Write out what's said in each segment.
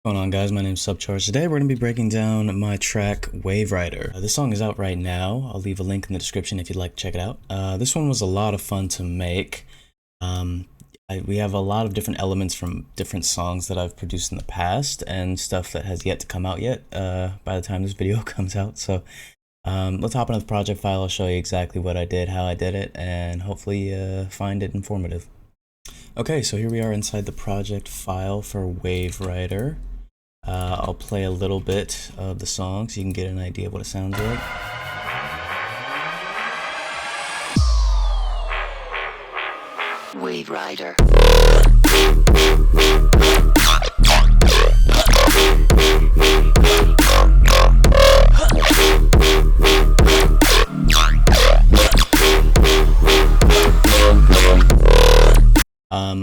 What's going on, guys? My name's SUBCHVRGE. Today we're going to be breaking down my track Waverider. This song is out right now. I'll leave a link in the description if you'd like to check it out. This one was a lot of fun to make. We have a lot of different elements from different songs that I've produced in the past and stuff that has yet to come out yet by the time this video comes out. So let's hop into the project file. I'll show you exactly what I did, how I did it, and hopefully find it informative. Okay, so here we are inside the project file for Waverider. I'll play a little bit of the song so you can get an idea of what it sounds like. Waverider.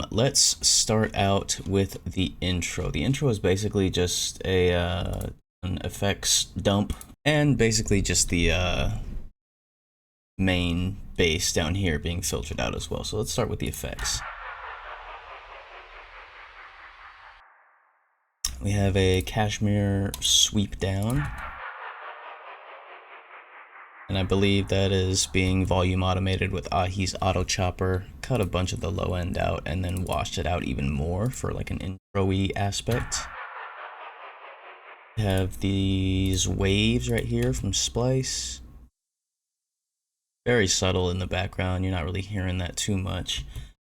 Let's start out with the intro. The intro is basically just an effects dump and basically just the main bass down here being filtered out as well. So let's start with the effects. We have a cashmere sweep down, and I believe that is being volume automated with Ahi's auto chopper. Cut a bunch of the low end out and then washed it out even more for like an intro-y aspect. We have these waves right here from Splice. Very subtle in the background, you're not really hearing that too much.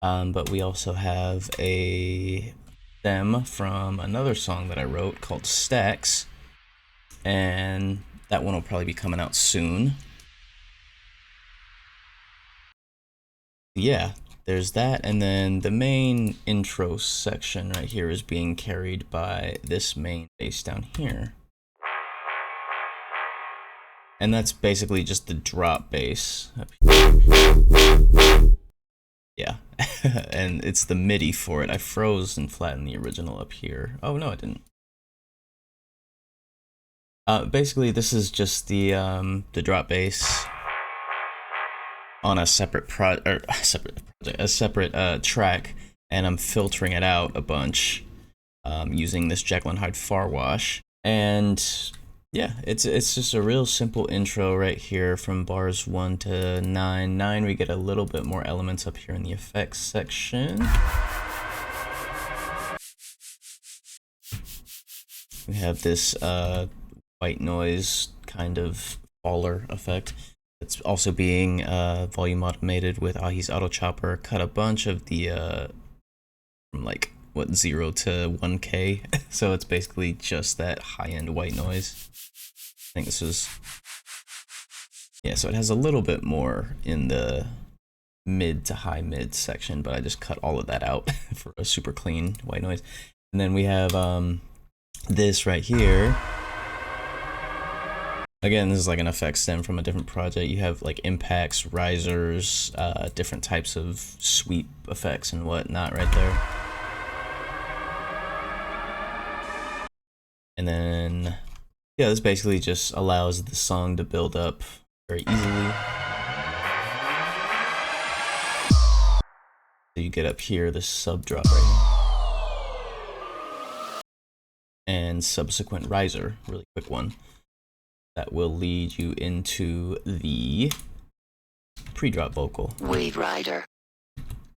But we also have a stem from another song that I wrote called Stacks, and that one will probably be coming out soon. Yeah, there's that, and then the main intro section right here is being carried by this main bass down here. And that's basically just the drop bass. Yeah, and it's the MIDI for it. I froze and flattened the original up here. Oh no, I didn't. Basically, this is just the drop bass on a separate track, and I'm filtering it out a bunch using this Jekyll and Hyde far wash. And yeah, it's just a real simple intro right here from bars 1 to 9. 9 we get a little bit more elements up here in the effects section. We have this white noise kind of faller effect. It's also being volume automated with Ahi's auto chopper. Cut a bunch of the from like what 0 to 1K, so it's basically just that high-end white noise. I think this is, yeah, so it has a little bit more in the mid to high mid section, but I just cut all of that out for a super clean white noise. And then we have this right here. Again, this is like an effect stem from a different project. You have like impacts, risers, different types of sweep effects and whatnot right there. And then, yeah, this basically just allows the song to build up very easily. So you get up here, this sub drop right here. And subsequent riser, really quick one. That will lead you into the pre-drop vocal. Waverider.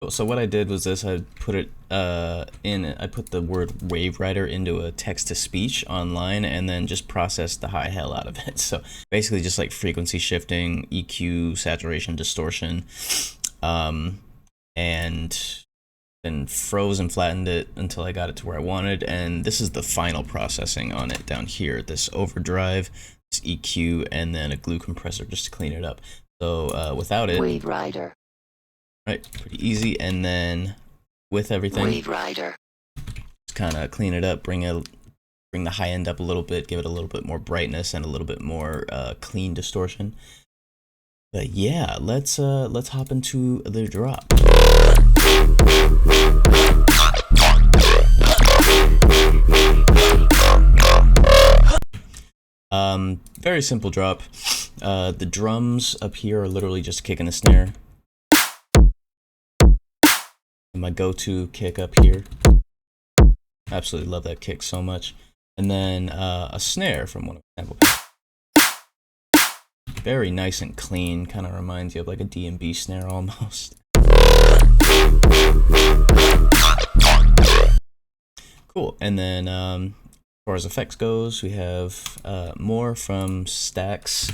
So what I did was this: I put it I put the word Waverider into a text-to-speech online, and then just processed the high hell out of it. So basically, just like frequency shifting, EQ, saturation, distortion, and then froze and flattened it until I got it to where I wanted. And this is the final processing on it down here. This overdrive, EQ, and then a glue compressor just to clean it up. So without it, Waverider. Right, pretty easy. And then with everything, Waverider. just kind of clean it up, bring the high end up a little bit, give it a little bit more brightness and a little bit more clean distortion. But yeah, let's hop into the drop. Very simple drop. The drums up here are literally just kick and a snare. And my go-to kick up here. Absolutely love that kick so much. And then a snare from one of the sample. Very nice and clean, kind of reminds you of like a D&B snare almost. Cool. And then as far as effects goes, we have more from Stacks.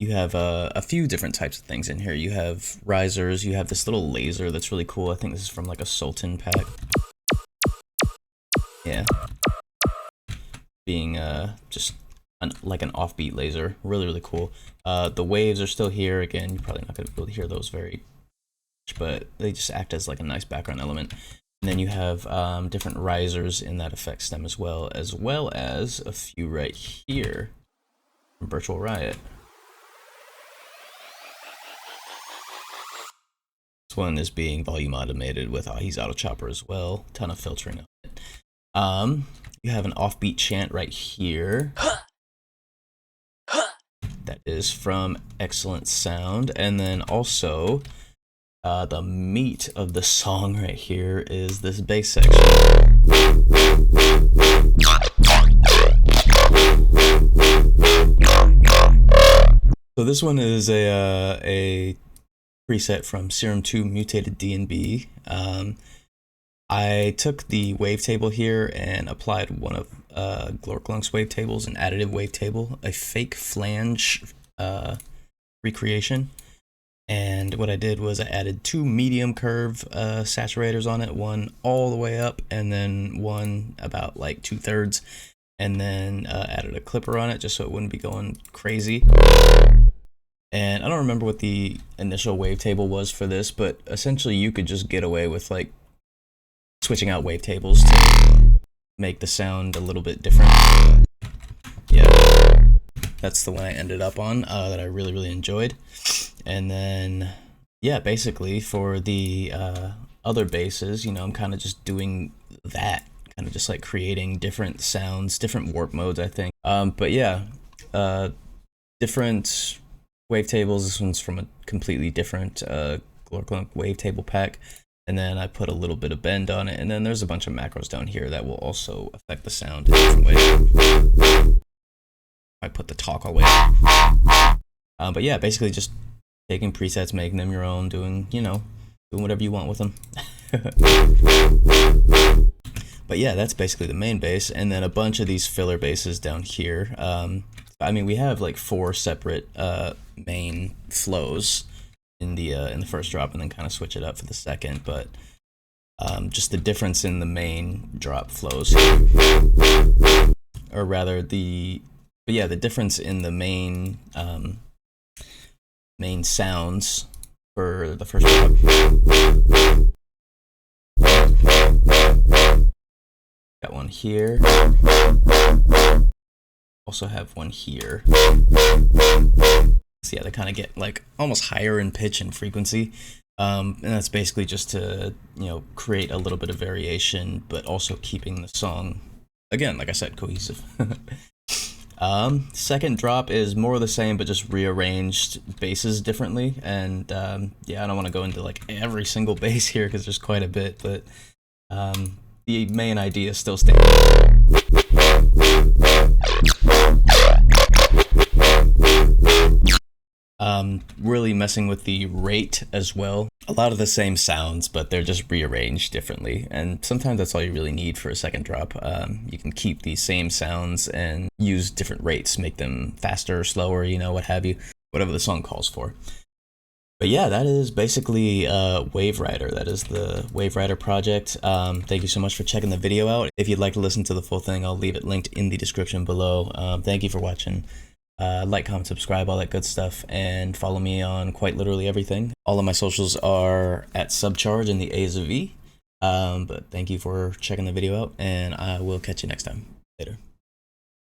You have a few different types of things in here. You have risers, you have this little laser that's really cool. I think this is from like a Sultan pack. Yeah. Being just like an offbeat laser. Really, really cool. The waves are still here. Again, you're probably not going to be able to hear those very much, but they just act as like a nice background element. And then you have different risers in that effect stem as well as a few right here from Virtual Riot. This one is being volume automated with Ahi's Auto Chopper as well. Ton of filtering on it. You have an offbeat chant right here. That is from Excellent Sound. And then also, the meat of the song right here is this bass section. So this one is a preset from Serum 2 Mutated D&B. I took the wavetable here and applied one of Glorklunk's wavetables, an additive wavetable, a fake flange recreation. And what I did was I added 2 medium curve saturators on it, one all the way up and then one about like 2/3, and then added a clipper on it just so it wouldn't be going crazy. And I don't remember what the initial wavetable was for this, but essentially you could just get away with like switching out wavetables to make the sound a little bit different. Yeah, that's the one I ended up on that I really, really enjoyed. And then, yeah, basically for the other basses, you know, I'm kind of just doing that, kind of just like creating different sounds, different warp modes, I think. But yeah, different wavetables. This one's from a completely different Glorklunk wavetable pack. And then I put a little bit of bend on it, and then there's a bunch of macros down here that will also affect the sound in different ways. I put the talk all the way up. But yeah, basically just taking presets, making them your own, doing whatever you want with them. But yeah, that's basically the main bass, and then a bunch of these filler basses down here. I mean, we have like 4 separate main flows in the first drop, and then kind of switch it up for the second, but just the difference in the main drop flows, or rather the difference in the main main sounds for the first drop. Got one here. Also have one here. So yeah, they kind of get like almost higher in pitch and frequency, and that's basically just to create a little bit of variation, but also keeping the song, again, like I said, cohesive. Second drop is more of the same, but just rearranged basses differently, and yeah, I don't want to go into like every single bass here because there's quite a bit, but the main idea still stands. Really messing with the rate as well. A lot of the same sounds, but they're just rearranged differently, and sometimes that's all you really need for a second drop. You can keep the same sounds and use different rates, make them faster or slower, what have you, whatever the song calls for. But yeah, that is basically Waverider. That is the Waverider project. Thank you so much for checking the video out. If you'd like to listen to the full thing, I'll leave it linked in the description below. Thank you for watching. Like, comment, subscribe, all that good stuff, and follow me on quite literally everything. All of my socials are at SUBCHVRGE in the A is a V. But thank you for checking the video out, and I will catch you next time.